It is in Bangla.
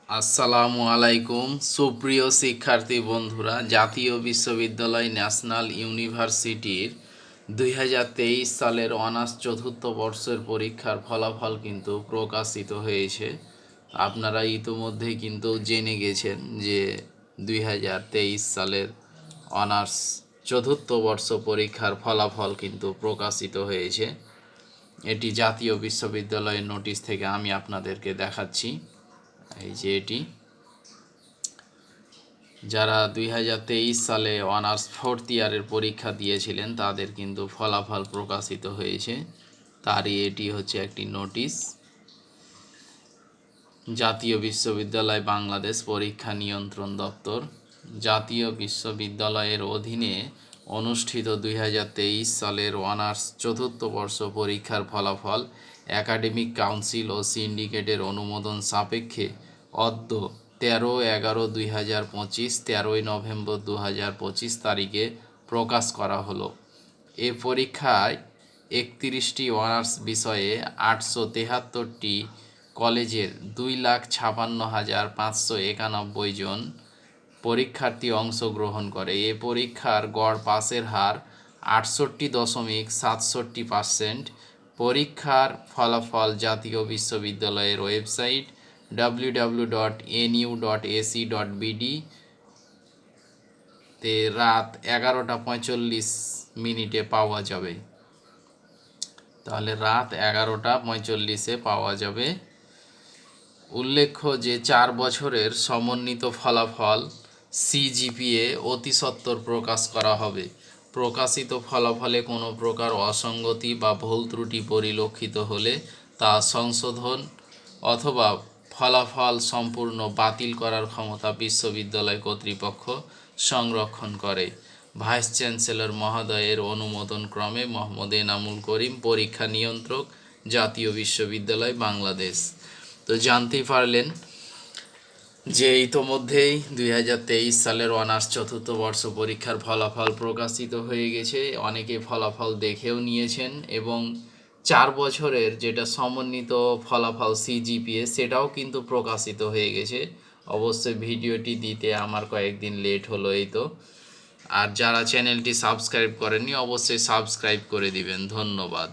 আসসালামু আলাইকুম সুপ্রিয় শিক্ষার্থী বন্ধুরা, জাতীয় বিশ্ববিদ্যালয় ন্যাশনাল ইউনিভার্সিটির 2023 সালের অনার্স চতুর্থ বর্ষের পরীক্ষার ফলাফল কিন্তু প্রকাশিত হয়েছে। আপনারা ইতোমধ্যেই কিন্তু জেনে গেছেন যে 2023 সালের অনার্স চতুর্থ বর্ষ পরীক্ষার ফলাফল কিন্তু প্রকাশিত হয়েছে। এটি জাতীয় বিশ্ববিদ্যালয়ের নোটিশ থেকে আমি আপনাদেরকে দেখাচ্ছি। এই যে এটি, যারা 2023 সালে অনার্স ফোর্থ ইয়ারের পরীক্ষা দিয়েছিলেন তাদের কিন্তু ফলাফল প্রকাশিত হয়েছে। তারই এটি হচ্ছে একটি নোটিশ। জাতীয় বিশ্ববিদ্যালয় বাংলাদেশ পরীক্ষা নিয়ন্ত্রণ দপ্তর জাতীয় বিশ্ববিদ্যালয়ের অধীনে অনুষ্ঠিত 2023 সালের অনার্স চতুর্থ বর্ষ পরীক্ষার ফলাফল একাডেমিক কাউন্সিল ও সিন্ডিকেটের অনুমোদন সাপেক্ষে অদ্য 13/11/2025 13 নভেম্বর 2025 তারিখে প্রকাশ করা হলো। এ পরীক্ষায় 31টি অনার্স বিষয়ে 873টি কলেজের 2,56,591 জন পরীক্ষার্থী অংশগ্রহণ করে। এ পরীক্ষার গড় পাসের হার 68.67%। পরীক্ষার ফলাফল জাতীয় বিশ্ববিদ্যালয়ের ওয়েবসাইট www.nu.ac.bd তে রাত 11:45 পাওয়া যাবে। তাহলে রাত 11:45 পাওয়া যাবে। উল্লেখ্য যে 4 বছরের সমন্বিত ফলাফল CGPA অতি সত্বর প্রকাশ করা হবে। প্রকাশিত ফলাফলে কোনো প্রকার অসঙ্গতি বা ভুল ত্রুটি পরিলক্ষিত হলে তা সংশোধন অথবা ফলাফল সম্পূর্ণ বাতিল করার ক্ষমতা বিশ্ববিদ্যালয় কর্তৃপক্ষ সংরক্ষণ করে। ভাইস চ্যান্সেলর মহোদয়ের অনুমোদন ক্রমে মোহাম্মদ এনামুল করিম, পরীক্ষা নিয়ন্ত্রক, জাতীয় বিশ্ববিদ্যালয় বাংলাদেশ। তো জানতেই পারলেন যে ইতোমধ্যেই 2023 সালের অনার্স চতুর্থ বর্ষ পরীক্ষার ফলাফল প্রকাশিত হয়ে গেছে। অনেকে ফলাফল দেখেও নিয়েছেন এবং 4 বছরের যেটা সমন্বিত ফলাফল CGPA সেটাও কিন্তু প্রকাশিত হয়ে গেছে। অবশ্যই ভিডিওটি দিতে আমার কয়েকদিন লেট হলো এই তো। আর যারা চ্যানেলটি সাবস্ক্রাইব করেননি অবশ্যই সাবস্ক্রাইব করে দিবেন। ধন্যবাদ।